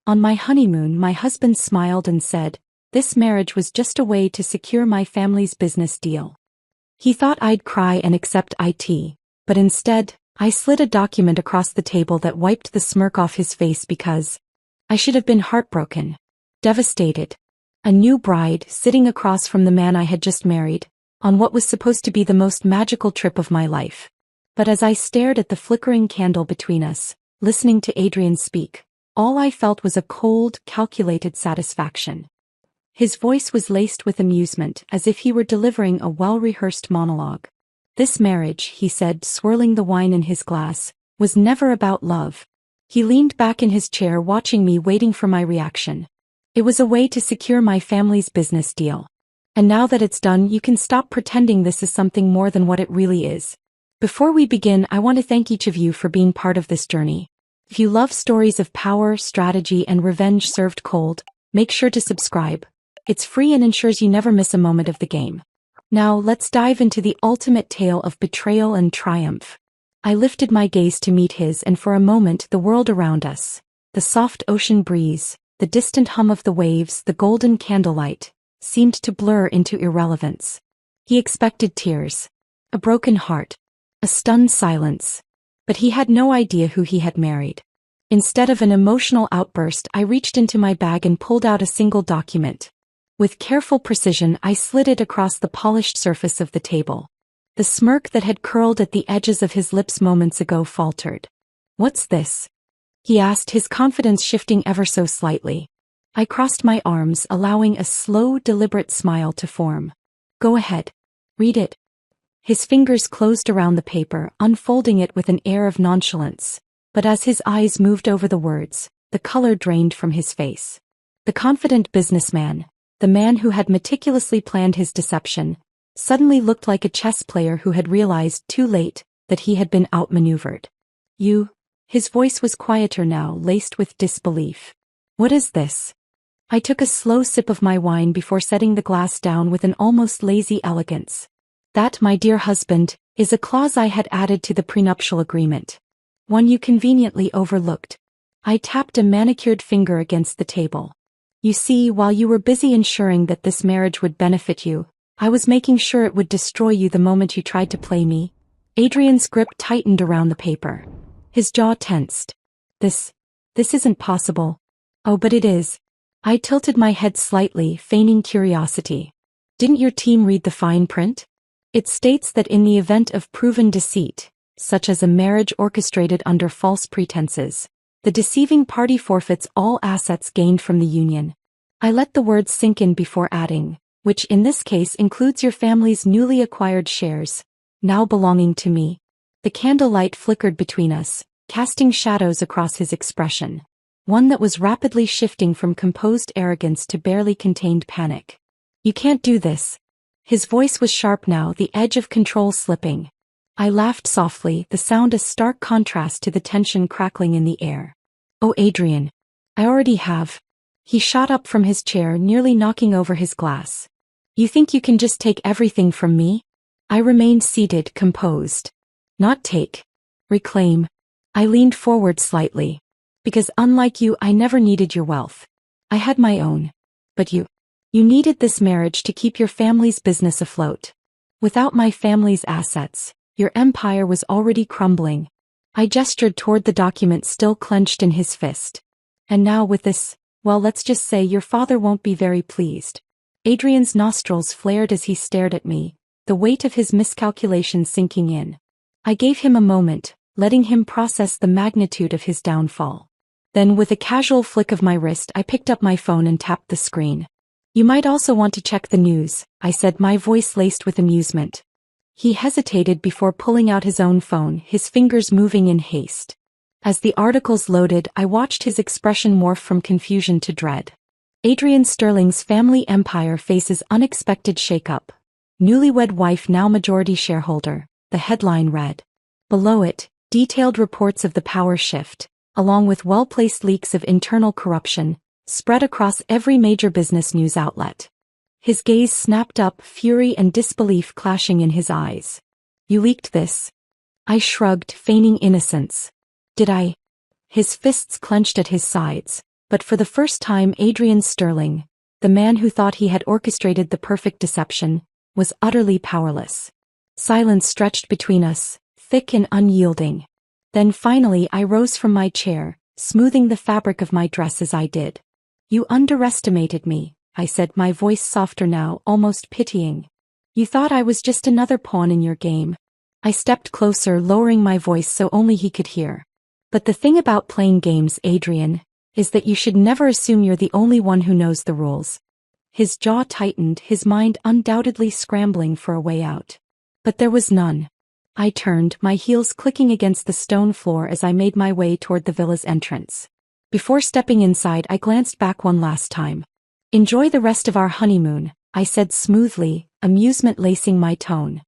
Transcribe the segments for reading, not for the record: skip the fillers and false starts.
On my honeymoon, my husband smiled and said, "This marriage was just a way to secure my family's business deal." He thought I'd cry and accept it, but instead, I slid a document across the table that wiped the smirk off his face because I should have been heartbroken, devastated. A new bride sitting across from the man I had just married, on what was supposed to be the most magical trip of my life. But as I stared at the flickering candle between us, listening to Adrian speak, all I felt was a cold, calculated satisfaction. His voice was laced with amusement, as if he were delivering a well-rehearsed monologue. "This marriage," he said, swirling the wine in his glass, "was never about love." He leaned back in his chair, watching me, waiting for my reaction. "It was a way to secure my family's business deal. And now that it's done, you can stop pretending this is something more than what it really is." Before we begin, I want to thank each of you for being part of this journey. If you love stories of power, strategy, and revenge served cold, make sure to subscribe. It's free and ensures you never miss a moment of the game. Now, let's dive into the ultimate tale of betrayal and triumph. I lifted my gaze to meet his, and for a moment the world around us, the soft ocean breeze, the distant hum of the waves, the golden candlelight, seemed to blur into irrelevance. He expected tears, a broken heart, a stunned silence. But he had no idea who he had married. Instead of an emotional outburst, I reached into my bag and pulled out a single document. With careful precision, I slid it across the polished surface of the table. The smirk that had curled at the edges of his lips moments ago faltered. "What's this?" he asked, his confidence shifting ever so slightly. I crossed my arms, allowing a slow, deliberate smile to form. "Go ahead. Read it." His fingers closed around the paper, unfolding it with an air of nonchalance. But as his eyes moved over the words, the color drained from his face. The confident businessman, the man who had meticulously planned his deception, suddenly looked like a chess player who had realized too late that he had been outmaneuvered. "You?" His voice was quieter now, laced with disbelief. "What is this?" I took a slow sip of my wine before setting the glass down with an almost lazy elegance. "That, my dear husband, is a clause I had added to the prenuptial agreement. One you conveniently overlooked." I tapped a manicured finger against the table. "You see, while you were busy ensuring that this marriage would benefit you, I was making sure it would destroy you the moment you tried to play me." Adrian's grip tightened around the paper. His jaw tensed. This isn't possible." "Oh, but it is." I tilted my head slightly, feigning curiosity. "Didn't your team read the fine print? It states that in the event of proven deceit, such as a marriage orchestrated under false pretenses, the deceiving party forfeits all assets gained from the union." I let the words sink in before adding, "which in this case includes your family's newly acquired shares, now belonging to me." The candlelight flickered between us, casting shadows across his expression, one that was rapidly shifting from composed arrogance to barely contained panic. "You can't do this." His voice was sharp now, the edge of control slipping. I laughed softly, the sound a stark contrast to the tension crackling in the air. "Oh, Adrian. I already have." He shot up from his chair, nearly knocking over his glass. "You think you can just take everything from me?" I remained seated, composed. "Not take. Reclaim." I leaned forward slightly. "Because unlike you, I never needed your wealth. I had my own. But you needed this marriage to keep your family's business afloat. Without my family's assets, your empire was already crumbling." I gestured toward the document still clenched in his fist. "And now with this, well, let's just say your father won't be very pleased." Adrian's nostrils flared as he stared at me, the weight of his miscalculation sinking in. I gave him a moment, letting him process the magnitude of his downfall. Then with a casual flick of my wrist, I picked up my phone and tapped the screen. "You might also want to check the news," I said, my voice laced with amusement. He hesitated before pulling out his own phone, his fingers moving in haste. As the articles loaded, I watched his expression morph from confusion to dread. "Adrian Sterling's family empire faces unexpected shakeup. Newlywed wife now majority shareholder," the headline read. Below it, detailed reports of the power shift, along with well-placed leaks of internal corruption, spread across every major business news outlet. His gaze snapped up, fury and disbelief clashing in his eyes. "You leaked this?" I shrugged, feigning innocence. "Did I?" His fists clenched at his sides, But for the first time, Adrian Sterling, the man who thought he had orchestrated the perfect deception, was utterly powerless. Silence stretched between us, thick and unyielding. Then finally I rose from my chair, smoothing the fabric of my dress as I did. "You underestimated me," I said, my voice softer now, almost pitying. "You thought I was just another pawn in your game." I stepped closer, lowering my voice so only he could hear. "But the thing about playing games, Adrian, is that you should never assume you're the only one who knows the rules." His jaw tightened, his mind undoubtedly scrambling for a way out. But there was none. I turned, my heels clicking against the stone floor as I made my way toward the villa's entrance. Before stepping inside, I glanced back one last time. "Enjoy the rest of our honeymoon," I said smoothly, amusement lacing my tone.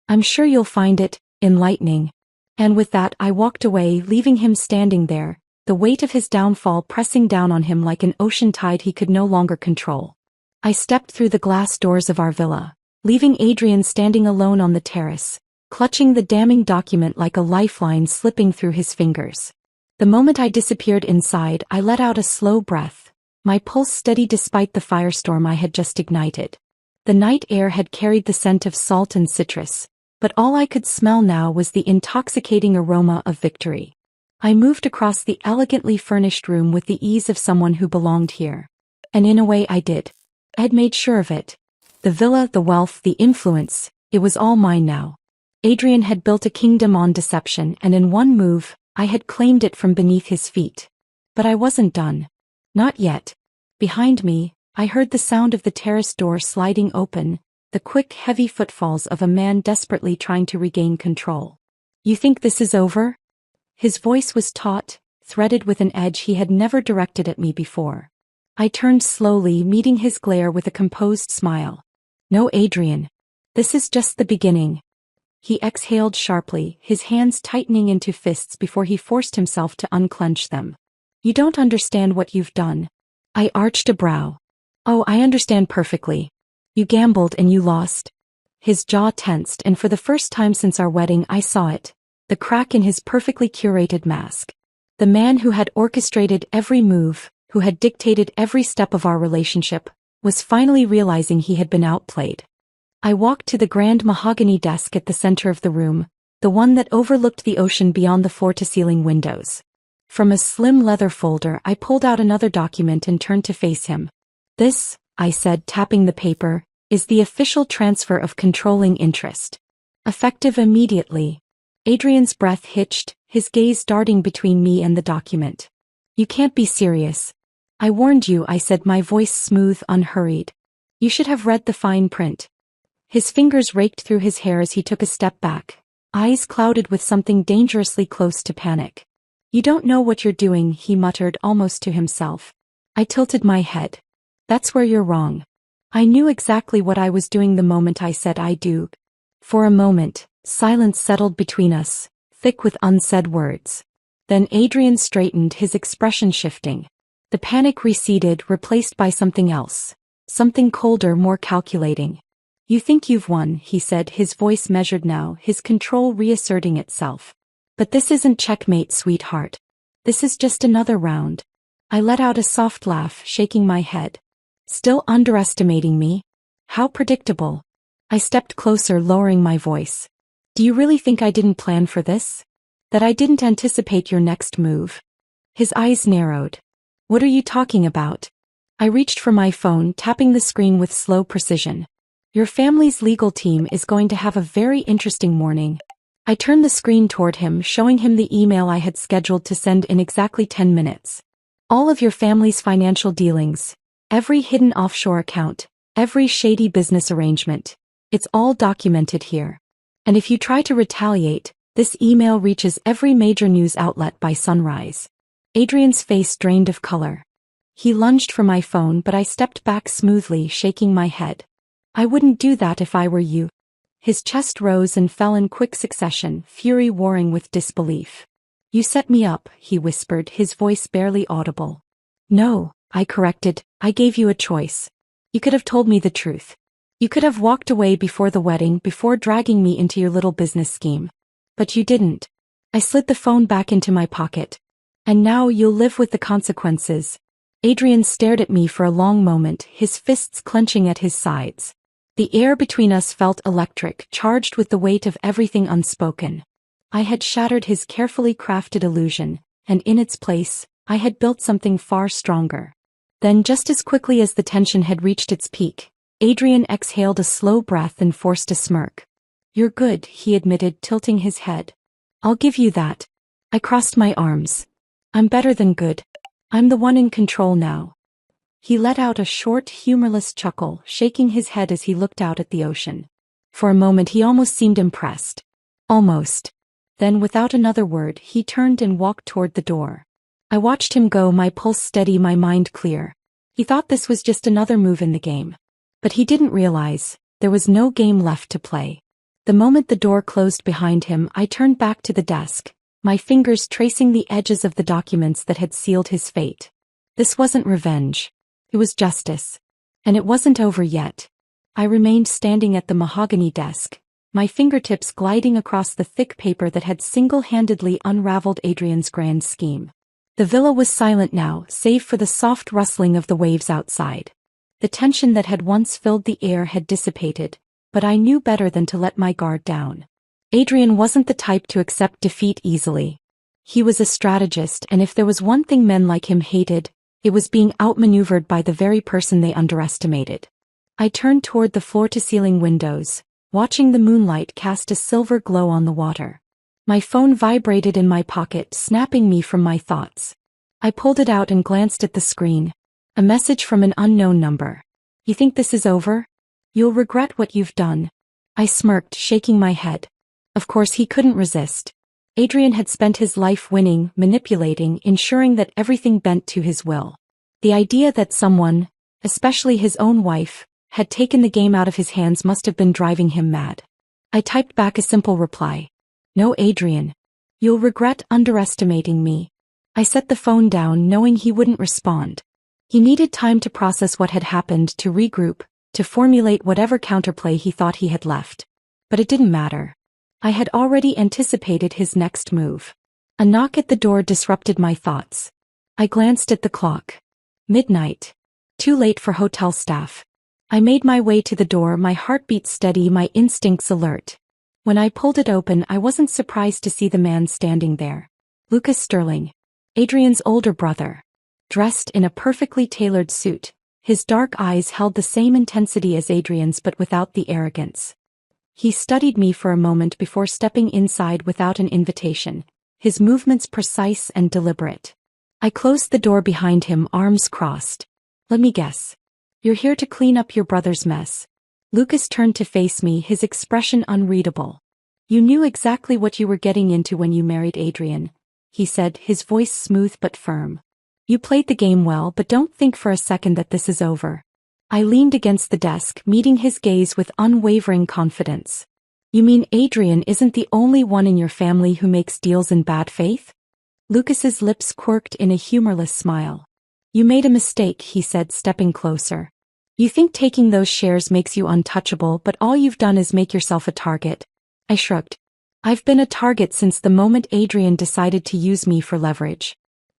"I'm sure you'll find it enlightening." And with that I walked away, leaving him standing there, the weight of his downfall pressing down on him like an ocean tide he could no longer control. I stepped through the glass doors of our villa, leaving Adrian standing alone on the terrace, clutching the damning document like a lifeline slipping through his fingers. The moment I disappeared inside, I let out a slow breath, my pulse steady despite the firestorm I had just ignited. The night air had carried the scent of salt and citrus, but all I could smell now was the intoxicating aroma of victory. I moved across the elegantly furnished room with the ease of someone who belonged here. And in a way I did. I had made sure of it. The villa, the wealth, the influence, it was all mine now. Adrian had built a kingdom on deception, and in one move, I had claimed it from beneath his feet. But I wasn't done. Not yet. Behind me, I heard the sound of the terrace door sliding open, the quick, heavy footfalls of a man desperately trying to regain control. "You think this is over?" His voice was taut, threaded with an edge he had never directed at me before. I turned slowly, meeting his glare with a composed smile. "No, Adrian. This is just the beginning." He exhaled sharply, his hands tightening into fists before he forced himself to unclench them. "You don't understand what you've done." I arched a brow. "Oh, I understand perfectly. You gambled and you lost." His jaw tensed, and for the first time since our wedding I saw it, the crack in his perfectly curated mask. The man who had orchestrated every move, who had dictated every step of our relationship, was finally realizing he had been outplayed. I walked to the grand mahogany desk at the center of the room, the one that overlooked the ocean beyond the floor-to-ceiling windows. From a slim leather folder I pulled out another document and turned to face him. "This," I said, tapping the paper, "is the official transfer of controlling interest. Effective immediately." Adrian's breath hitched, his gaze darting between me and the document. "You can't be serious." "I warned you," I said, my voice smooth, unhurried. "You should have read the fine print." His fingers raked through his hair as he took a step back, eyes clouded with something dangerously close to panic. "You don't know what you're doing," he muttered almost to himself. I tilted my head. "That's where you're wrong." I knew exactly what I was doing the moment I said I do. For a moment, silence settled between us, thick with unsaid words. Then Adrian straightened, his expression shifting. The panic receded, replaced by something else. Something colder, more calculating. "You think you've won," he said, his voice measured now, his control reasserting itself. "But this isn't checkmate, sweetheart. This is just another round." I let out a soft laugh, shaking my head. "Still underestimating me? How predictable." I stepped closer, lowering my voice. "Do you really think I didn't plan for this? That I didn't anticipate your next move?" His eyes narrowed. "What are you talking about?" I reached for my phone, tapping the screen with slow precision. "Your family's legal team is going to have a very interesting morning." I turned the screen toward him, showing him the email I had scheduled to send in exactly 10 minutes. "All of your family's financial dealings, every hidden offshore account, every shady business arrangement, it's all documented here. And if you try to retaliate, this email reaches every major news outlet by sunrise." Adrian's face drained of color. He lunged for my phone, but I stepped back smoothly, shaking my head. "I wouldn't do that if I were you." His chest rose and fell in quick succession, fury warring with disbelief. "You set me up," he whispered, his voice barely audible. "No," I corrected, "I gave you a choice. You could have told me the truth. You could have walked away before the wedding, before dragging me into your little business scheme. But you didn't." I slid the phone back into my pocket. "And now you'll live with the consequences." Adrian stared at me for a long moment, his fists clenching at his sides. The air between us felt electric, charged with the weight of everything unspoken. I had shattered his carefully crafted illusion, and in its place, I had built something far stronger. Then, just as quickly as the tension had reached its peak, Adrian exhaled a slow breath and forced a smirk. "You're good," he admitted, tilting his head. "I'll give you that." I crossed my arms. "I'm better than good. I'm the one in control now." He let out a short, humorless chuckle, shaking his head as he looked out at the ocean. For a moment he almost seemed impressed. Almost. Then, without another word, he turned and walked toward the door. I watched him go, my pulse steady, my mind clear. He thought this was just another move in the game. But he didn't realize, there was no game left to play. The moment the door closed behind him, I turned back to the desk, my fingers tracing the edges of the documents that had sealed his fate. This wasn't revenge. It was justice. And it wasn't over yet. I remained standing at the mahogany desk, my fingertips gliding across the thick paper that had single-handedly unraveled Adrian's grand scheme. The villa was silent now, save for the soft rustling of the waves outside. The tension that had once filled the air had dissipated, but I knew better than to let my guard down. Adrian wasn't the type to accept defeat easily. He was a strategist, and if there was one thing men like him hated, it was being outmaneuvered by the very person they underestimated. I turned toward the floor-to-ceiling windows, watching the moonlight cast a silver glow on the water. My phone vibrated in my pocket, snapping me from my thoughts. I pulled it out and glanced at the screen. A message from an unknown number. "You think this is over? You'll regret what you've done." I smirked, shaking my head. Of course he couldn't resist. Adrian had spent his life winning, manipulating, ensuring that everything bent to his will. The idea that someone, especially his own wife, had taken the game out of his hands must have been driving him mad. I typed back a simple reply. "No, Adrian. You'll regret underestimating me." I set the phone down, knowing he wouldn't respond. He needed time to process what had happened, to regroup, to formulate whatever counterplay he thought he had left. But it didn't matter. I had already anticipated his next move. A knock at the door disrupted my thoughts. I glanced at the clock. Midnight. Too late for hotel staff. I made my way to the door, my heartbeat steady, my instincts alert. When I pulled it open, I wasn't surprised to see the man standing there. Lucas Sterling, Adrian's older brother. Dressed in a perfectly tailored suit, his dark eyes held the same intensity as Adrian's but without the arrogance. He studied me for a moment before stepping inside without an invitation, his movements precise and deliberate. I closed the door behind him, arms crossed. "Let me guess. You're here to clean up your brother's mess." Lucas turned to face me, his expression unreadable. "You knew exactly what you were getting into when you married Adrian," he said, his voice smooth but firm. "You played the game well, but don't think for a second that this is over." I leaned against the desk, meeting his gaze with unwavering confidence. "You mean Adrian isn't the only one in your family who makes deals in bad faith?" Lucas's lips quirked in a humorless smile. "You made a mistake," he said, stepping closer. "You think taking those shares makes you untouchable, but all you've done is make yourself a target." I shrugged. "I've been a target since the moment Adrian decided to use me for leverage."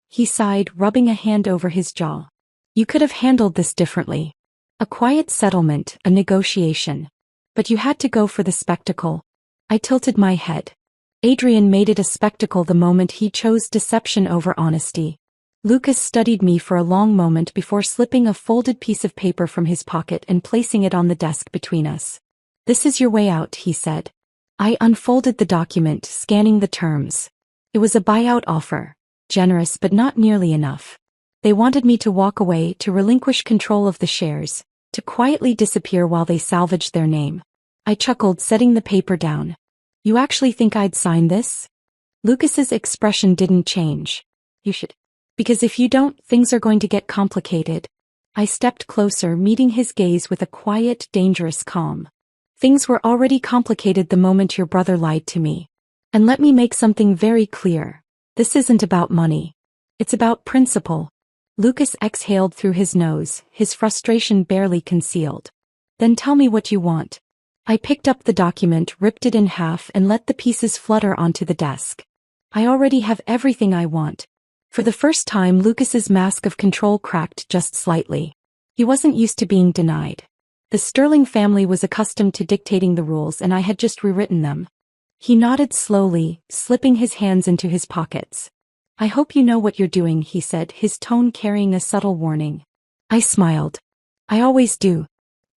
He sighed, rubbing a hand over his jaw. "You could have handled this differently. A quiet settlement, a negotiation. But you had to go for the spectacle." I tilted my head. Adrian made it a spectacle the moment he chose deception over honesty. Lucas studied me for a long moment before slipping a folded piece of paper from his pocket and placing it on the desk between us. "This is your way out," he said. I unfolded the document, scanning the terms. It was a buyout offer. Generous but not nearly enough. They wanted me to walk away, to relinquish control of the shares, to quietly disappear while they salvaged their name. I chuckled, setting the paper down. "You actually think I'd sign this?" Lucas's expression didn't change. "You should. Because if you don't, things are going to get complicated." I stepped closer, meeting his gaze with a quiet, dangerous calm. "Things were already complicated the moment your brother lied to me. And let me make something very clear. This isn't about money. It's about principle." Lucas exhaled through his nose, his frustration barely concealed. "Then tell me what you want." I picked up the document, ripped it in half, and let the pieces flutter onto the desk. "I already have everything I want. For the first time, Lucas's mask of control cracked just slightly. He wasn't used to being denied. The Sterling family was accustomed to dictating the rules, and I had just rewritten them. He nodded slowly, slipping his hands into his pockets. "I hope you know what you're doing," he said, his tone carrying a subtle warning. I smiled. "I always do."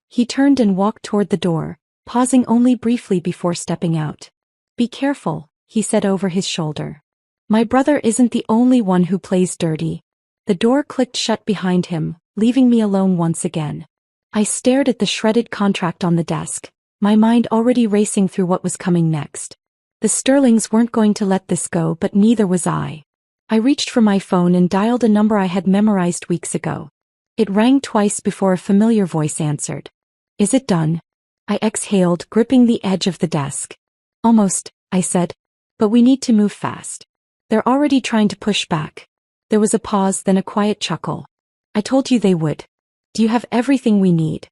He turned and walked toward the door, pausing only briefly before stepping out. "Be careful," he said over his shoulder. "My brother isn't the only one who plays dirty." The door clicked shut behind him, leaving me alone once again. I stared at the shredded contract on the desk, my mind already racing through what was coming next. The Sterlings weren't going to let this go, but neither was I. I reached for my phone and dialed a number I had memorized weeks ago. It rang twice before a familiar voice answered. "Is it done?" I exhaled, gripping the edge of the desk. "Almost," I said. "But we need to move fast. They're already trying to push back." There was a pause, then a quiet chuckle. "I told you they would. Do you have everything we need?"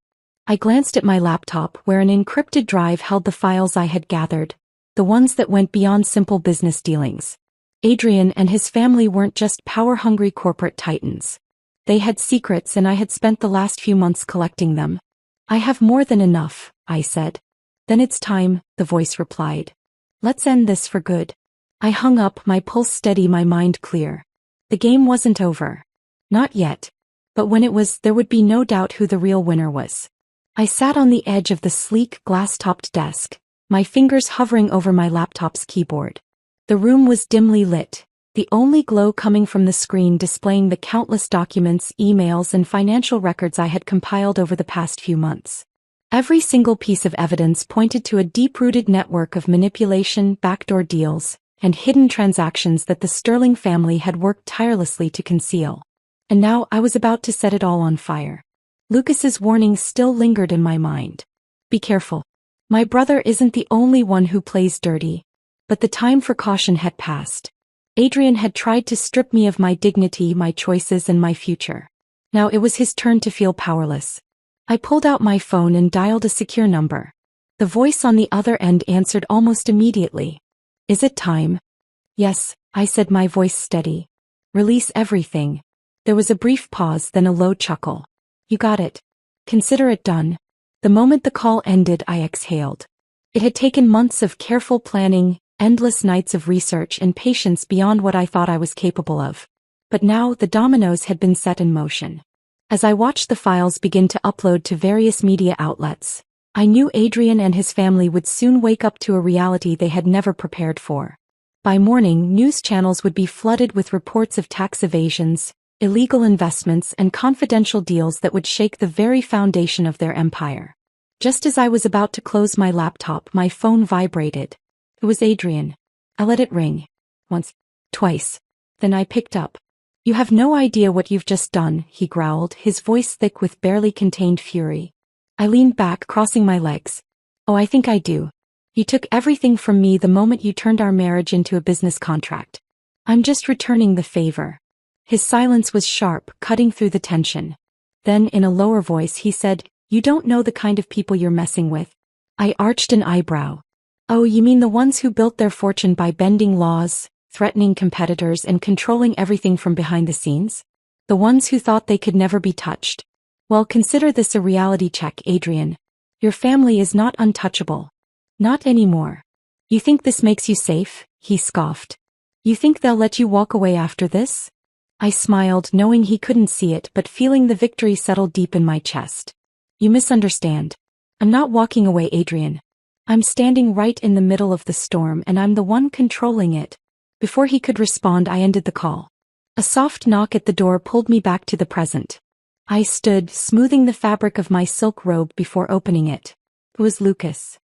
I glanced at my laptop, where an encrypted drive held the files I had gathered, the ones that went beyond simple business dealings. Adrian and his family weren't just power-hungry corporate titans. They had secrets, and I had spent the last few months collecting them. "I have more than enough," I said. "Then it's time," the voice replied. "Let's end this for good." I hung up, my pulse steady, my mind clear. The game wasn't over. Not yet. But when it was, there would be no doubt who the real winner was. I sat on the edge of the sleek, glass-topped desk, my fingers hovering over my laptop's keyboard. The room was dimly lit, the only glow coming from the screen displaying the countless documents, emails, and financial records I had compiled over the past few months. Every single piece of evidence pointed to a deep-rooted network of manipulation, backdoor deals, and hidden transactions that the Sterling family had worked tirelessly to conceal. And now I was about to set it all on fire. Lucas's warning still lingered in my mind. "Be careful. My brother isn't the only one who plays dirty." But the time for caution had passed. Adrian had tried to strip me of my dignity, my choices, and my future. Now it was his turn to feel powerless. I pulled out my phone and dialed a secure number. The voice on the other end answered almost immediately. "Is it time?" "Yes," I said, my voice steady. "Release everything." There was a brief pause, then a low chuckle. "You got it. Consider it done." The moment the call ended, I exhaled. It had taken months of careful planning, endless nights of research, and patience beyond what I thought I was capable of. But now the dominoes had been set in motion. As I watched the files begin to upload to various media outlets, I knew Adrian and his family would soon wake up to a reality they had never prepared for. By morning, news channels would be flooded with reports of tax evasions, illegal investments, and confidential deals that would shake the very foundation of their empire. Just as I was about to close my laptop, my phone vibrated. It was Adrian. I let it ring. Once, twice. Then I picked up. "You have no idea what you've just done," he growled, his voice thick with barely contained fury. I leaned back, crossing my legs. "Oh, I think I do. You took everything from me the moment you turned our marriage into a business contract. I'm just returning the favor." His silence was sharp, cutting through the tension. Then, in a lower voice, he said, "You don't know the kind of people you're messing with." I arched an eyebrow. "Oh, you mean the ones who built their fortune by bending laws, threatening competitors, and controlling everything from behind the scenes? The ones who thought they could never be touched? Well, consider this a reality check, Adrian. Your family is not untouchable. Not anymore. You think this makes you safe?" he scoffed. "You think they'll let you walk away after this?" I smiled, knowing he couldn't see it, but feeling the victory settle deep in my chest. "You misunderstand. I'm not walking away, Adrian. I'm standing right in the middle of the storm, and I'm the one controlling it." Before he could respond, I ended the call. A soft knock at the door pulled me back to the present. I stood, smoothing the fabric of my silk robe before opening it. It was Lucas.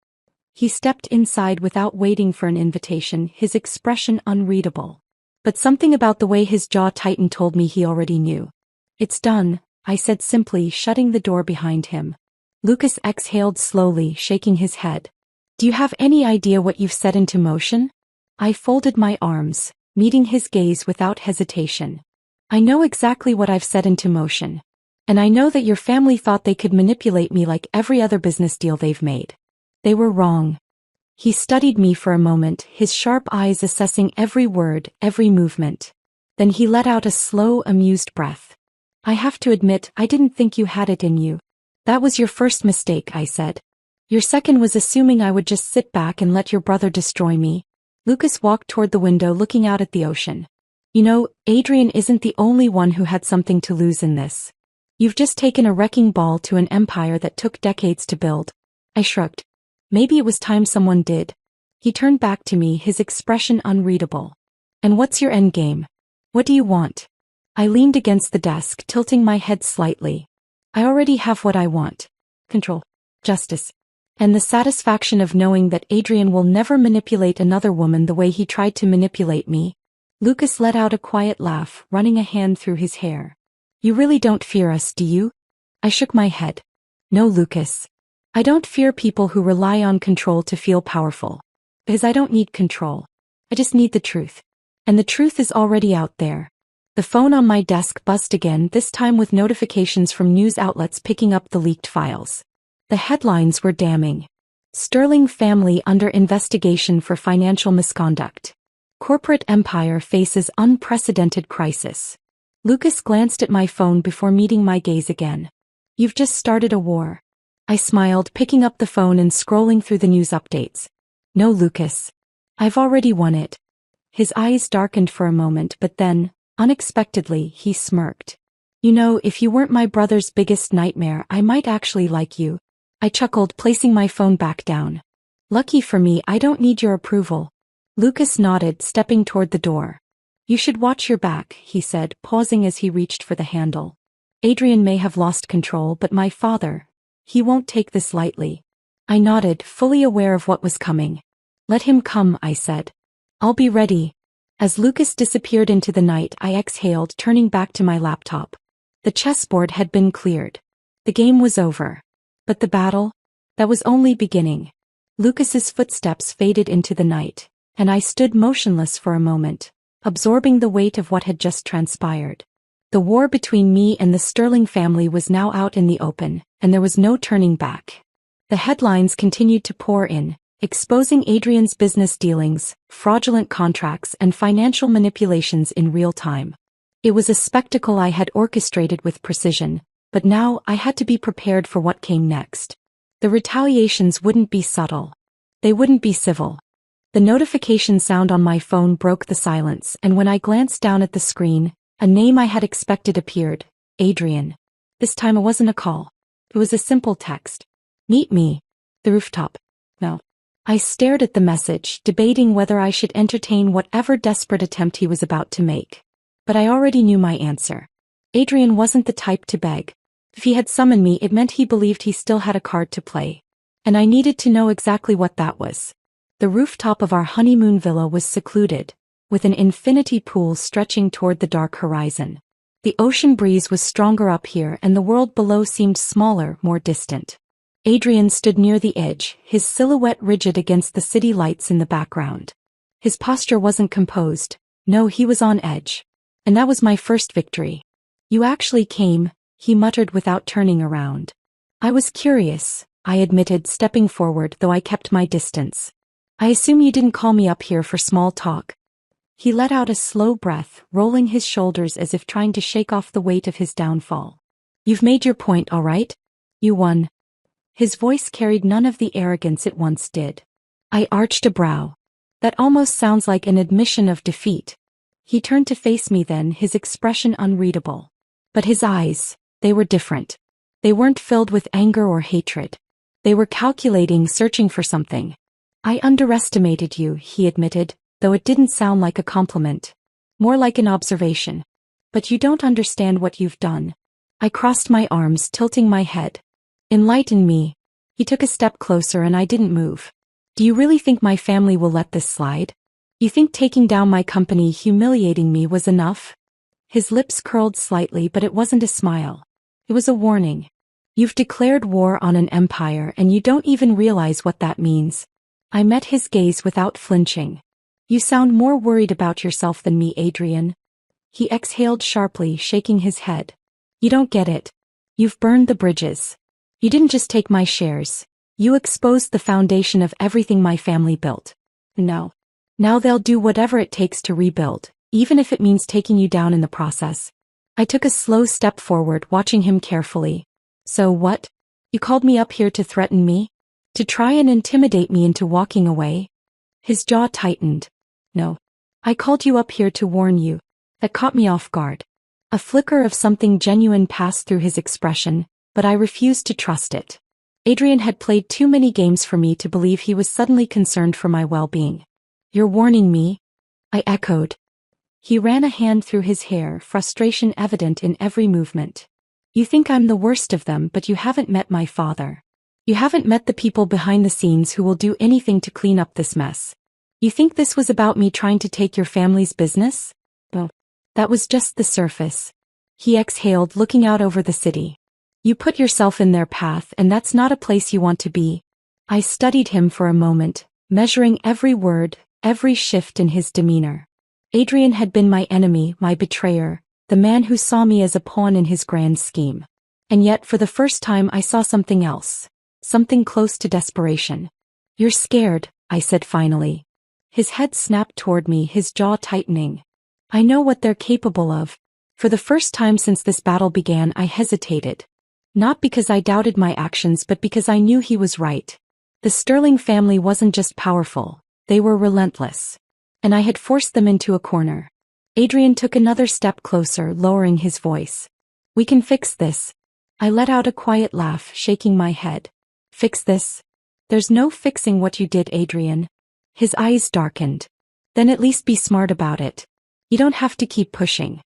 He stepped inside without waiting for an invitation, his expression unreadable. But something about the way his jaw tightened told me he already knew. "It's done," I said simply, shutting the door behind him. Lucas exhaled slowly, shaking his head. "Do you have any idea what you've set into motion?" I folded my arms, meeting his gaze without hesitation. "I know exactly what I've set into motion. And I know that your family thought they could manipulate me like every other business deal they've made. They were wrong." He studied me for a moment, his sharp eyes assessing every word, every movement. Then he let out a slow, amused breath. I have to admit, I didn't think you had it in you. That was your first mistake, I said. Your second was assuming I would just sit back and let your brother destroy me. Lucas walked toward the window looking out at the ocean. You know, Adrian isn't the only one who had something to lose in this. You've just taken a wrecking ball to an empire that took decades to build. I shrugged. Maybe it was time someone did. He turned back to me, his expression unreadable. And what's your endgame? What do you want? I leaned against the desk, tilting my head slightly. I already have what I want. Control. Justice. And the satisfaction of knowing that Adrian will never manipulate another woman the way he tried to manipulate me. Lucas let out a quiet laugh, running a hand through his hair. You really don't fear us, do you? I shook my head. No, Lucas. I don't fear people who rely on control to feel powerful. Because I don't need control. I just need the truth. And the truth is already out there. The phone on my desk buzzed again, this time with notifications from news outlets picking up the leaked files. The headlines were damning. Sterling family under investigation for financial misconduct. Corporate empire faces unprecedented crisis. Lucas glanced at my phone before meeting my gaze again. You've just started a war. I smiled, picking up the phone and scrolling through the news updates. No, Lucas. I've already won it. His eyes darkened for a moment, but then, unexpectedly, he smirked. You know, if you weren't my brother's biggest nightmare, I might actually like you. I chuckled, placing my phone back down. Lucky for me, I don't need your approval. Lucas nodded, stepping toward the door. You should watch your back, he said, pausing as he reached for the handle. Adrian may have lost control, but my father, he won't take this lightly. I nodded, fully aware of what was coming. Let him come, I said. I'll be ready. As Lucas disappeared into the night, I exhaled, turning back to my laptop. The chessboard had been cleared. The game was over. But the battle? That was only beginning. Lucas's footsteps faded into the night, and I stood motionless for a moment, absorbing the weight of what had just transpired. The war between me and the Sterling family was now out in the open, and there was no turning back. The headlines continued to pour in, exposing Adrian's business dealings, fraudulent contracts, and financial manipulations in real time. It was a spectacle I had orchestrated with precision, but now I had to be prepared for what came next. The retaliations wouldn't be subtle. They wouldn't be civil. The notification sound on my phone broke the silence, and when I glanced down at the screen, a name I had expected appeared, Adrian. This time it wasn't a call. It was a simple text. Meet me. The rooftop. No. I stared at the message, debating whether I should entertain whatever desperate attempt he was about to make. But I already knew my answer. Adrian wasn't the type to beg. If he had summoned me, it meant he believed he still had a card to play. And I needed to know exactly what that was. The rooftop of our honeymoon villa was secluded, with an infinity pool stretching toward the dark horizon. The ocean breeze was stronger up here, and the world below seemed smaller, more distant. Adrian stood near the edge, his silhouette rigid against the city lights in the background. His posture wasn't composed. No, he was on edge. And that was my first victory. You actually came, he muttered without turning around. I was curious, I admitted, stepping forward, though I kept my distance. I assume you didn't call me up here for small talk. He let out a slow breath, rolling his shoulders as if trying to shake off the weight of his downfall. You've made your point, all right? You won. His voice carried none of the arrogance it once did. I arched a brow. That almost sounds like an admission of defeat. He turned to face me then, his expression unreadable. But his eyes, they were different. They weren't filled with anger or hatred. They were calculating, searching for something. I underestimated you, he admitted, though it didn't sound like a compliment. More like an observation. But you don't understand what you've done. I crossed my arms, tilting my head. Enlighten me. He took a step closer and I didn't move. Do you really think my family will let this slide? You think taking down my company, humiliating me, was enough? His lips curled slightly, but it wasn't a smile. It was a warning. You've declared war on an empire and you don't even realize what that means. I met his gaze without flinching. You sound more worried about yourself than me, Adrian. He exhaled sharply, shaking his head. You don't get it. You've burned the bridges. You didn't just take my shares. You exposed the foundation of everything my family built. No. Now they'll do whatever it takes to rebuild, even if it means taking you down in the process. I took a slow step forward, watching him carefully. So what? You called me up here to threaten me? To try and intimidate me into walking away? His jaw tightened. No. I called you up here to warn you. That caught me off guard. A flicker of something genuine passed through his expression, but I refused to trust it. Adrian had played too many games for me to believe he was suddenly concerned for my well-being. You're warning me? I echoed. He ran a hand through his hair, frustration evident in every movement. You think I'm the worst of them, but you haven't met my father. You haven't met the people behind the scenes who will do anything to clean up this mess. You think this was about me trying to take your family's business? Well, that was just the surface. He exhaled, looking out over the city. You put yourself in their path, and that's not a place you want to be. I studied him for a moment, measuring every word, every shift in his demeanor. Adrian had been my enemy, my betrayer, the man who saw me as a pawn in his grand scheme. And yet, for the first time, I saw something else. Something close to desperation. You're scared, I said finally. His head snapped toward me, his jaw tightening. I know what they're capable of. For the first time since this battle began, I hesitated. Not because I doubted my actions, but because I knew he was right. The Sterling family wasn't just powerful, they were relentless. And I had forced them into a corner. Adrian took another step closer, lowering his voice. We can fix this. I let out a quiet laugh, shaking my head. Fix this? There's no fixing what you did, Adrian. His eyes darkened. Then at least be smart about it. You don't have to keep pushing.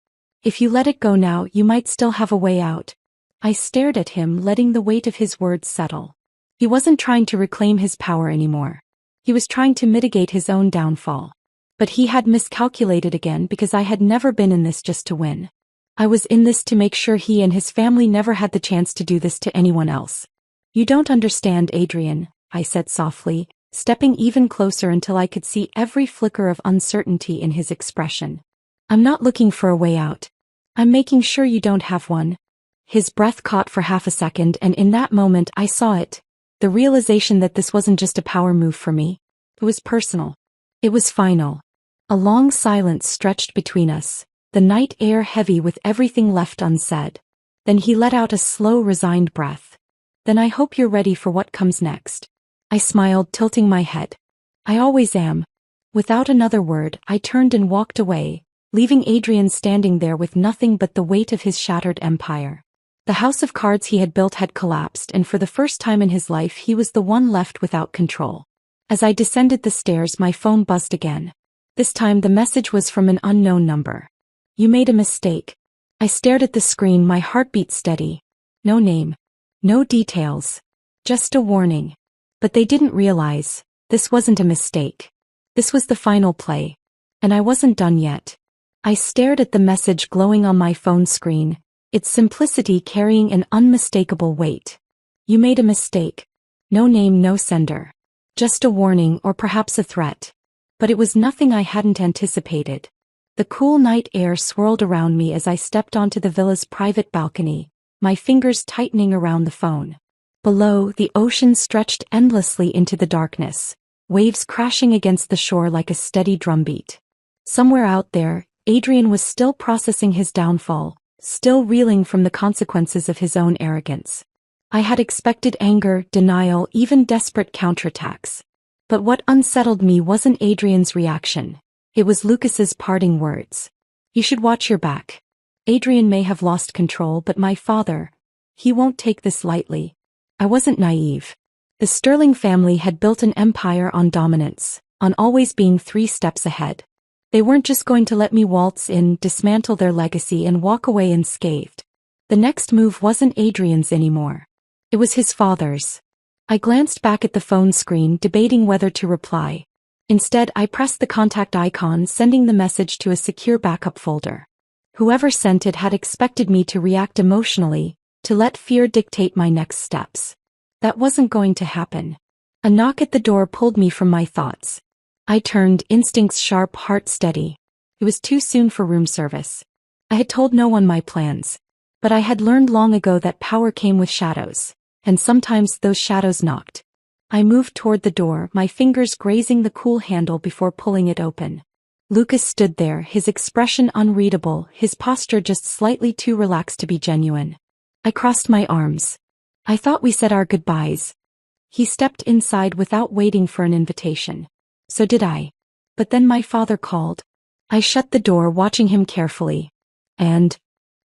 If you let it go now, you might still have a way out. I stared at him, letting the weight of his words settle. He wasn't trying to reclaim his power anymore. He was trying to mitigate his own downfall. But he had miscalculated again, because I had never been in this just to win. I was in this to make sure he and his family never had the chance to do this to anyone else. You don't understand, Adrian, I said softly, stepping even closer until I could see every flicker of uncertainty in his expression. I'm not looking for a way out. I'm making sure you don't have one. His breath caught for half a second, and in that moment I saw it. The realization that this wasn't just a power move for me. It was personal. It was final. A long silence stretched between us, the night air heavy with everything left unsaid. Then he let out a slow, resigned breath. Then I hope you're ready for what comes next. I smiled, tilting my head. I always am. Without another word, I turned and walked away, leaving Adrian standing there with nothing but the weight of his shattered empire. The house of cards he had built had collapsed, and for the first time in his life he was the one left without control. As I descended the stairs, my phone buzzed again. This time the message was from an unknown number. You made a mistake. I stared at the screen, my heartbeat steady. No name. No details. Just a warning. But they didn't realize, this wasn't a mistake. This was the final play. And I wasn't done yet. I stared at the message glowing on my phone screen, its simplicity carrying an unmistakable weight. You made a mistake. No name, no sender. Just a warning, or perhaps a threat. But it was nothing I hadn't anticipated. The cool night air swirled around me as I stepped onto the villa's private balcony, my fingers tightening around the phone. Below, the ocean stretched endlessly into the darkness, waves crashing against the shore like a steady drumbeat. Somewhere out there, Adrian was still processing his downfall, still reeling from the consequences of his own arrogance. I had expected anger, denial, even desperate counterattacks. But what unsettled me wasn't Adrian's reaction. It was Lucas's parting words. You should watch your back. Adrian may have lost control, but my father, he won't take this lightly. I wasn't naive. The Sterling family had built an empire on dominance, on always being 3 steps ahead. They weren't just going to let me waltz in, dismantle their legacy, and walk away unscathed. The next move wasn't Adrian's anymore. It was his father's. I glanced back at the phone screen, debating whether to reply. Instead, I pressed the contact icon, sending the message to a secure backup folder. Whoever sent it had expected me to react emotionally, to let fear dictate my next steps. That wasn't going to happen. A knock at the door pulled me from my thoughts. I turned, instincts sharp, heart steady. It was too soon for room service. I had told no one my plans. But I had learned long ago that power came with shadows. And sometimes those shadows knocked. I moved toward the door, my fingers grazing the cool handle before pulling it open. Lucas stood there, his expression unreadable, his posture just slightly too relaxed to be genuine. I crossed my arms. I thought we said our goodbyes. He stepped inside without waiting for an invitation. So did I. But then my father called. I shut the door, watching him carefully. And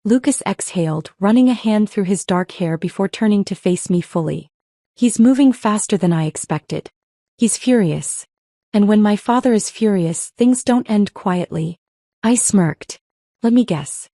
Lucas exhaled, running a hand through his dark hair before turning to face me fully. He's moving faster than I expected. He's furious. And when my father is furious, things don't end quietly. I smirked. Let me guess.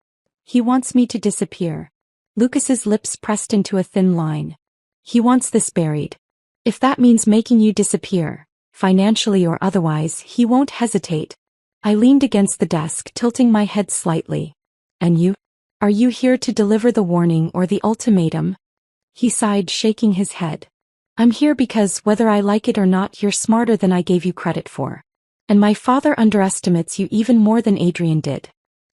He wants me to disappear. Lucas's lips pressed into a thin line. He wants this buried. If that means making you disappear, financially or otherwise, he won't hesitate. I leaned against the desk, tilting my head slightly. And you? Are you here to deliver the warning or the ultimatum? He sighed, shaking his head. I'm here because whether I like it or not, you're smarter than I gave you credit for. And my father underestimates you even more than Adrian did.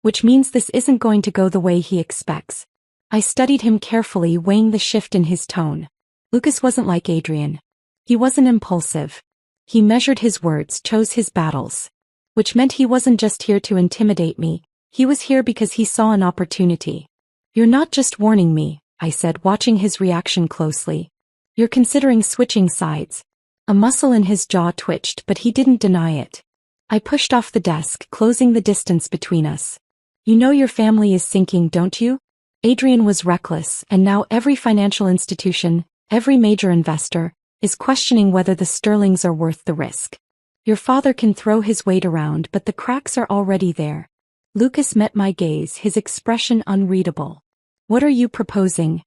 Which means this isn't going to go the way he expects. I studied him carefully, weighing the shift in his tone. Lucas wasn't like Adrian. He wasn't impulsive. He measured his words, chose his battles. Which meant he wasn't just here to intimidate me, he was here because he saw an opportunity. You're not just warning me, I said, watching his reaction closely. You're considering switching sides. A muscle in his jaw twitched, but he didn't deny it. I pushed off the desk, closing the distance between us. You know your family is sinking, don't you? Adrian was reckless, and now every financial institution, every major investor, is questioning whether the sterlings are worth the risk. Your father can throw his weight around, but the cracks are already there. Lucas met my gaze, his expression unreadable. What are you proposing?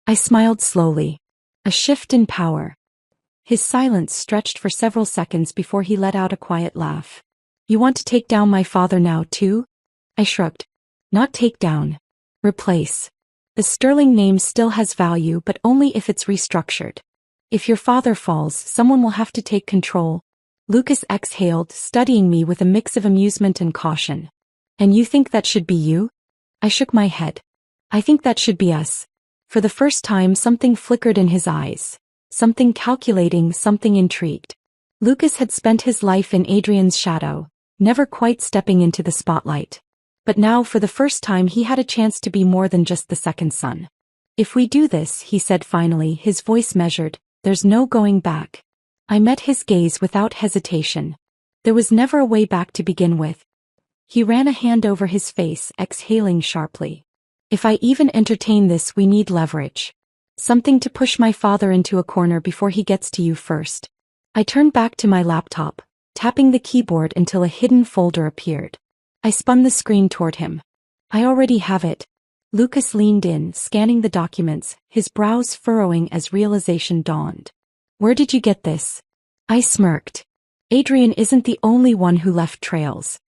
I smiled slowly. A shift in power. His silence stretched for several seconds before he let out a quiet laugh. You want to take down my father now, too? I shrugged. Not take down. Replace. The sterling name still has value, but only if it's restructured. If your father falls, someone will have to take control. Lucas exhaled, studying me with a mix of amusement and caution. And you think that should be you? I shook my head. I think that should be us. For the first time, something flickered in his eyes. Something calculating, something intrigued. Lucas had spent his life in Adrian's shadow, never quite stepping into the spotlight. But now, for the first time, he had a chance to be more than just the second son. If we do this, he said finally, his voice measured, there's no going back. I met his gaze without hesitation. There was never a way back to begin with. He ran a hand over his face, exhaling sharply. If I even entertain this, we need leverage. Something to push my father into a corner before he gets to you first. I turned back to my laptop, tapping the keyboard until a hidden folder appeared. I spun the screen toward him. I already have it. Lucas leaned in, scanning the documents, his brows furrowing as realization dawned. Where did you get this? I smirked. Adrian isn't the only one who left trails.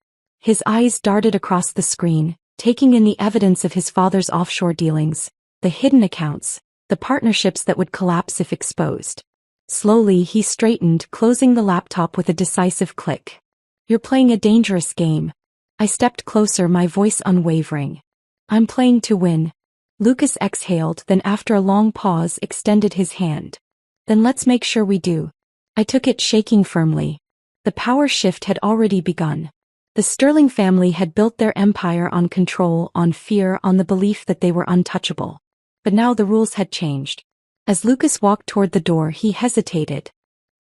His eyes darted across the screen, taking in the evidence of his father's offshore dealings, the hidden accounts, the partnerships that would collapse if exposed. Slowly he straightened, closing the laptop with a decisive click. You're playing a dangerous game. I stepped closer, my voice unwavering. I'm playing to win. Lucas exhaled, then after a long pause extended his hand. Then let's make sure we do. I took it, shaking firmly. The power shift had already begun. The Sterling family had built their empire on control, on fear, on the belief that they were untouchable. But now the rules had changed. As Lucas walked toward the door, he hesitated.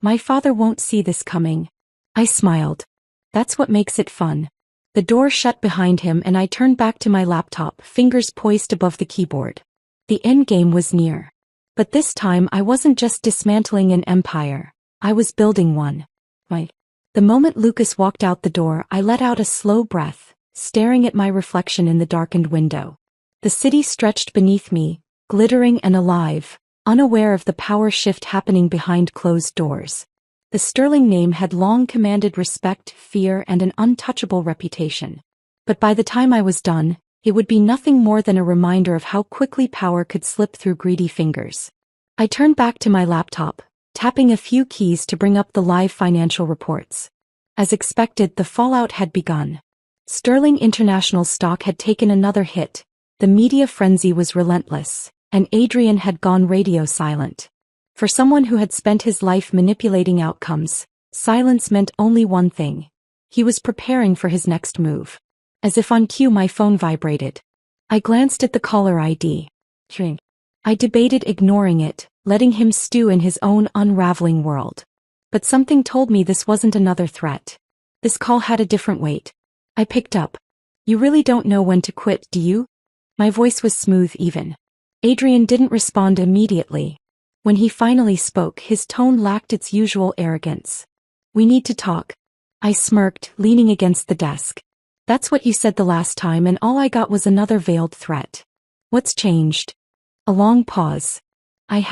My father won't see this coming. I smiled. That's what makes it fun. The door shut behind him and I turned back to my laptop, fingers poised above the keyboard. The endgame was near. But this time I wasn't just dismantling an empire. I was building one. The moment Lucas walked out the door, I let out a slow breath, staring at my reflection in the darkened window. The city stretched beneath me, glittering and alive, unaware of the power shift happening behind closed doors. The Sterling name had long commanded respect, fear, and an untouchable reputation. But by the time I was done, it would be nothing more than a reminder of how quickly power could slip through greedy fingers. I turned back to my laptop, tapping a few keys to bring up the live financial reports. As expected, the fallout had begun. Sterling International stock had taken another hit, the media frenzy was relentless, and Adrian had gone radio silent. For someone who had spent his life manipulating outcomes, silence meant only one thing. He was preparing for his next move. As if on cue, my phone vibrated. I glanced at the caller ID. I debated ignoring it, letting him stew in his own unraveling world. But something told me this wasn't another threat. This call had a different weight. I picked up. You really don't know when to quit, do you? My voice was smooth even. Adrian didn't respond immediately. When he finally spoke, his tone lacked its usual arrogance. We need to talk. I smirked, leaning against the desk. That's what you said the last time, and all I got was another veiled threat. What's changed? A long pause. I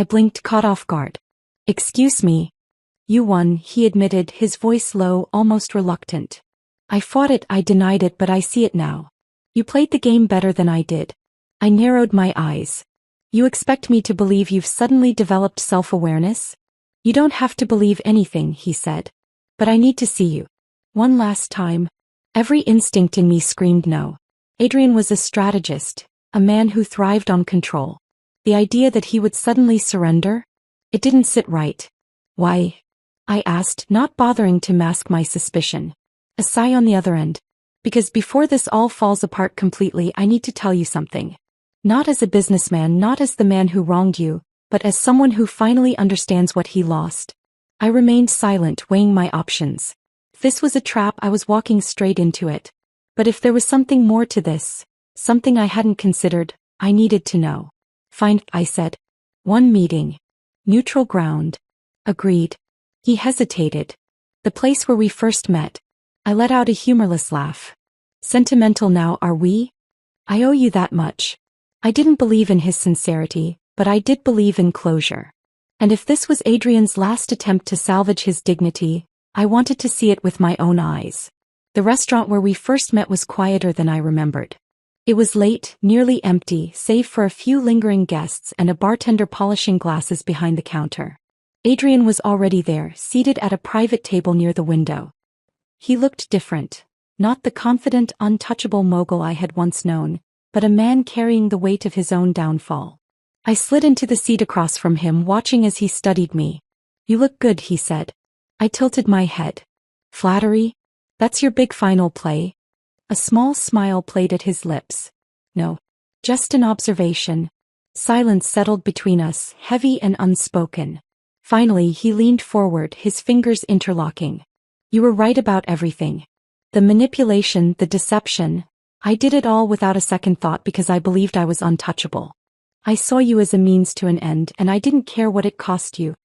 blinked, caught off guard. Excuse me. You won, he admitted, his voice low, almost reluctant. I fought it, I denied it, but I see it now. You played the game better than I did. I narrowed my eyes. You expect me to believe you've suddenly developed self-awareness? You don't have to believe anything, he said. But I need to see you. One last time. Every instinct in me screamed no. Adrian was a strategist, a man who thrived on control. The idea that he would suddenly surrender? It didn't sit right. Why? I asked, not bothering to mask my suspicion. A sigh on the other end. Because before this all falls apart completely, I need to tell you something. Not as a businessman, not as the man who wronged you, but as someone who finally understands what he lost. I remained silent, weighing my options. If this was a trap, I was walking straight into it. But if there was something more to this, something I hadn't considered, I needed to know. Fine, I said. One meeting. Neutral ground. Agreed. He hesitated. The place where we first met. I let out a humorless laugh. Sentimental now, are we? I owe you that much. I didn't believe in his sincerity, but I did believe in closure. And if this was Adrian's last attempt to salvage his dignity, I wanted to see it with my own eyes. The restaurant where we first met was quieter than I remembered. It was late, nearly empty, save for a few lingering guests and a bartender polishing glasses behind the counter. Adrian was already there, seated at a private table near the window. He looked different. Not the confident, untouchable mogul I had once known, but a man carrying the weight of his own downfall. I slid into the seat across from him, watching as he studied me. You look good, he said. I tilted my head. Flattery? That's your big final play? A small smile played at his lips. No. Just an observation. Silence settled between us, heavy and unspoken. Finally, he leaned forward, his fingers interlocking. You were right about everything. The manipulation, the deception. I did it all without a second thought because I believed I was untouchable. I saw you as a means to an end, and I didn't care what it cost you.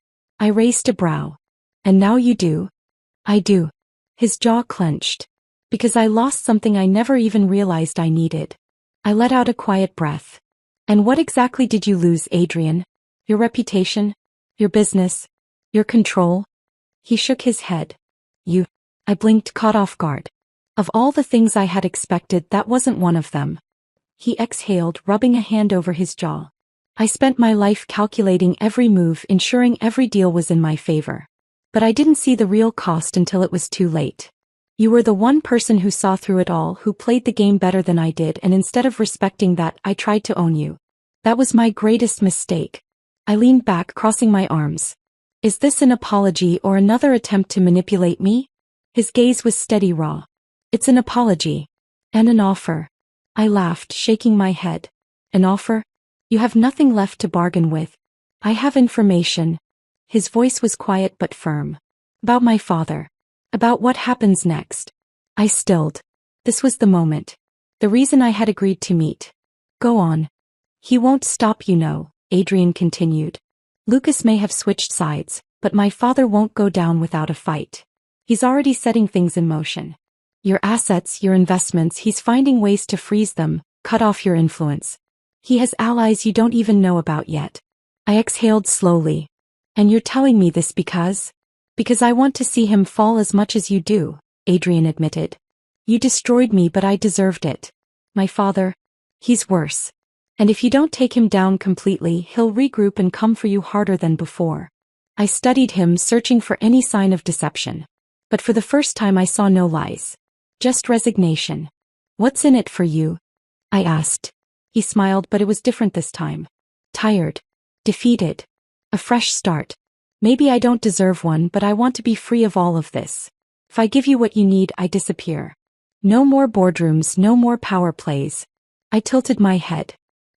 I raised a brow. And now you do? I do. His jaw clenched. Because I lost something I never even realized I needed. I let out a quiet breath. And what exactly did you lose, Adrian? Your reputation? Your business? Your control? He shook his head. You. I blinked, caught off guard. Of all the things I had expected, that wasn't one of them. He exhaled, rubbing a hand over his jaw. I spent my life calculating every move, ensuring every deal was in my favor. But I didn't see the real cost until it was too late. You were the one person who saw through it all, who played the game better than I did, and instead of respecting that, I tried to own you. That was my greatest mistake. I leaned back, crossing my arms. Is this an apology or another attempt to manipulate me? His gaze was steady, raw. It's an apology. And an offer. I laughed, shaking my head. An offer? You have nothing left to bargain with. I have information. His voice was quiet but firm. About my father. About what happens next. I stilled. This was the moment. The reason I had agreed to meet. Go on. He won't stop, you know, Adrian continued. Lucas may have switched sides, but my father won't go down without a fight. He's already setting things in motion. Your assets, your investments, he's finding ways to freeze them, cut off your influence. He has allies you don't even know about yet. I exhaled slowly. And you're telling me this because? Because I want to see him fall as much as you do, Adrian admitted. You destroyed me, but I deserved it. My father, he's worse. And if you don't take him down completely, he'll regroup and come for you harder than before. I studied him, searching for any sign of deception. But for the first time I saw no lies. Just resignation. What's in it for you? I asked. He smiled, but it was different this time. Tired. Defeated. A fresh start. Maybe I don't deserve one, but I want to be free of all of this. If I give you what you need, I disappear. No more boardrooms, no more power plays. I tilted my head.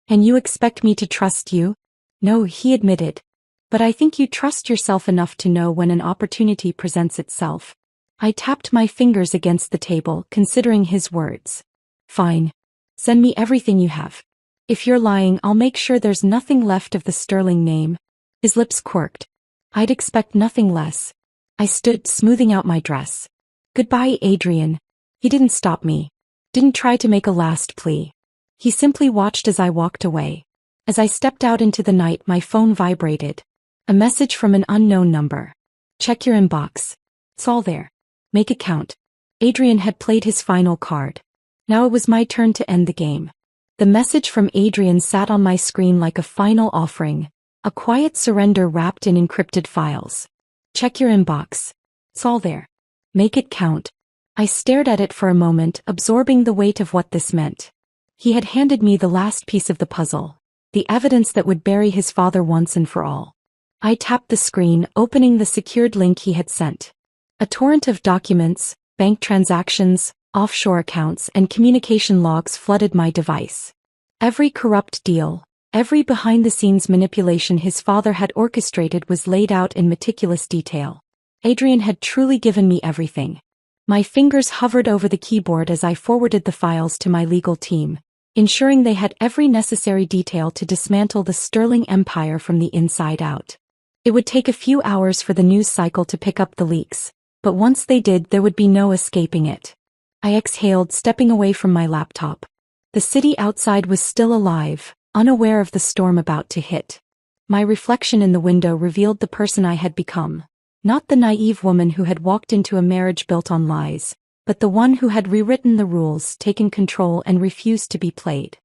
And you expect me to trust you? No, he admitted. But I think you trust yourself enough to know when an opportunity presents itself. I tapped my fingers against the table, considering his words. Fine. Send me everything you have. If you're lying, I'll make sure there's nothing left of the Sterling name. His lips quirked. I'd expect nothing less. I stood, smoothing out my dress. Goodbye, Adrian. He didn't stop me. Didn't try to make a last plea. He simply watched as I walked away. As I stepped out into the night, my phone vibrated. A message from an unknown number. Check your inbox. It's all there. Make it count. Adrian had played his final card. Now it was my turn to end the game. The message from Adrian sat on my screen like a final offering, a quiet surrender wrapped in encrypted files. Check your inbox. It's all there. Make it count. I stared at it for a moment, absorbing the weight of what this meant. He had handed me the last piece of the puzzle, the evidence that would bury his father once and for all. I tapped the screen, opening the secured link he had sent. A torrent of documents, bank transactions, offshore accounts, and communication logs flooded my device. Every corrupt deal, every behind-the-scenes manipulation his father had orchestrated was laid out in meticulous detail. Adrian had truly given me everything. My fingers hovered over the keyboard as I forwarded the files to my legal team, ensuring they had every necessary detail to dismantle the Sterling empire from the inside out. It would take a few hours for the news cycle to pick up the leaks, but once they did, there would be no escaping it. I exhaled, stepping away from my laptop. The city outside was still alive, unaware of the storm about to hit. My reflection in the window revealed the person I had become. Not the naive woman who had walked into a marriage built on lies, but the one who had rewritten the rules, taken control, and refused to be played.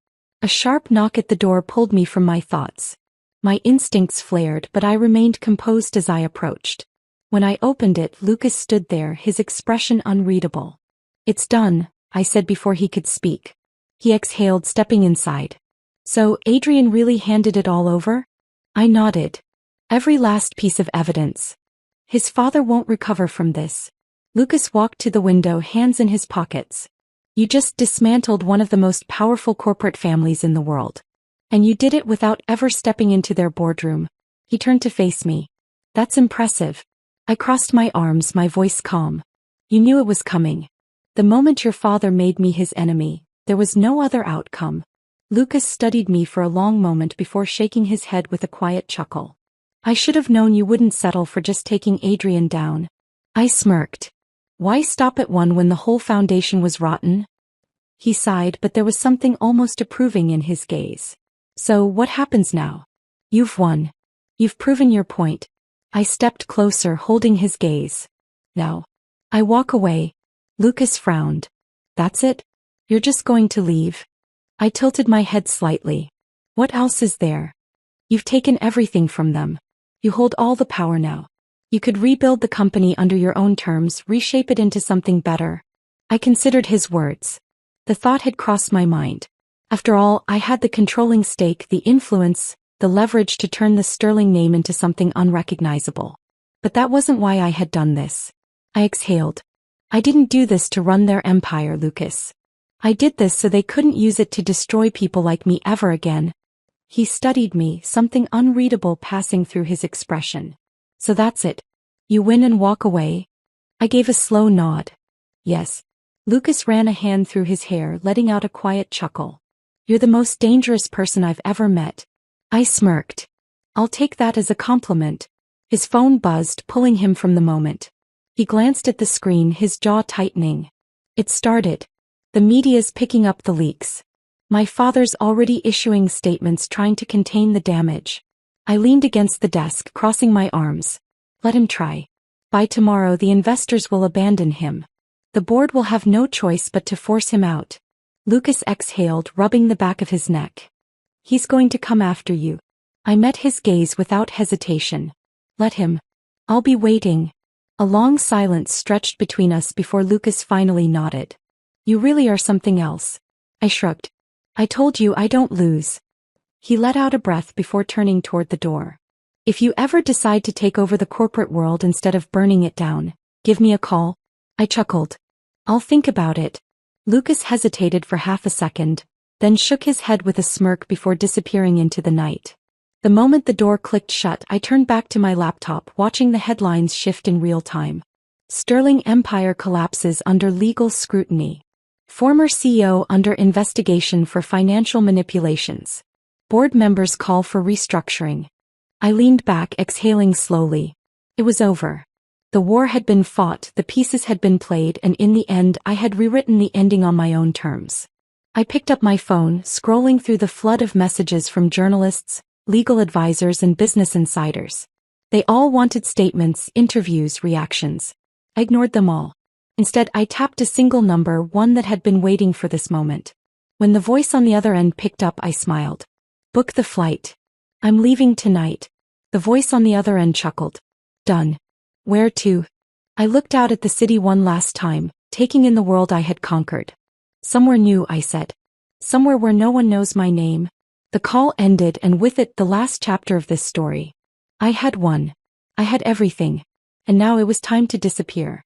A sharp knock at the door pulled me from my thoughts. My instincts flared, but I remained composed as I approached. When I opened it, Lucas stood there, his expression unreadable. It's done, I said before he could speak. He exhaled, stepping inside. So, Adrian really handed it all over? I nodded. Every last piece of evidence. His father won't recover from this. Lucas walked to the window, hands in his pockets. You just dismantled one of the most powerful corporate families in the world. And you did it without ever stepping into their boardroom. He turned to face me. That's impressive. I crossed my arms, my voice calm. You knew it was coming. The moment your father made me his enemy, there was no other outcome. Lucas studied me for a long moment before shaking his head with a quiet chuckle. I should have known you wouldn't settle for just taking Adrian down. I smirked. Why stop at one when the whole foundation was rotten? He sighed, but there was something almost approving in his gaze. So, what happens now? You've won. You've proven your point. I stepped closer, holding his gaze. Now. I walk away. Lucas frowned. That's it? You're just going to leave? I tilted my head slightly. What else is there? You've taken everything from them. You hold all the power now. You could rebuild the company under your own terms, reshape it into something better. I considered his words. The thought had crossed my mind. After all, I had the controlling stake, the influence, the leverage to turn the Sterling name into something unrecognizable. But that wasn't why I had done this. I exhaled. I didn't do this to run their empire, Lucas. I did this so they couldn't use it to destroy people like me ever again. He studied me, something unreadable passing through his expression. So that's it. You win and walk away? I gave a slow nod. Yes. Lucas ran a hand through his hair, letting out a quiet chuckle. You're the most dangerous person I've ever met. I smirked. I'll take that as a compliment. His phone buzzed, pulling him from the moment. He glanced at the screen, his jaw tightening. It started. The media's picking up the leaks. My father's already issuing statements trying to contain the damage. I leaned against the desk, crossing my arms. Let him try. By tomorrow the investors will abandon him. The board will have no choice but to force him out. Lucas exhaled, rubbing the back of his neck. He's going to come after you. I met his gaze without hesitation. Let him. I'll be waiting. A long silence stretched between us before Lucas finally nodded. You really are something else. I shrugged. I told you I don't lose. He let out a breath before turning toward the door. If you ever decide to take over the corporate world instead of burning it down, give me a call. I chuckled. I'll think about it. Lucas hesitated for half a second, then shook his head with a smirk before disappearing into the night. The moment the door clicked shut, I turned back to my laptop, watching the headlines shift in real time. Sterling Empire collapses under legal scrutiny. Former CEO under investigation for financial manipulations. Board members call for restructuring. I leaned back, exhaling slowly. It was over. The war had been fought, the pieces had been played, and in the end I had rewritten the ending on my own terms. I picked up my phone, scrolling through the flood of messages from journalists, legal advisors and business insiders. They all wanted statements, interviews, reactions. I ignored them all. Instead, I tapped a single number, one that had been waiting for this moment. When the voice on the other end picked up, I smiled. Book the flight. I'm leaving tonight. The voice on the other end chuckled. Done. Where to? I looked out at the city one last time, taking in the world I had conquered. Somewhere new, I said. Somewhere where no one knows my name. The call ended, and with it the last chapter of this story. I had won. I had everything. And now it was time to disappear.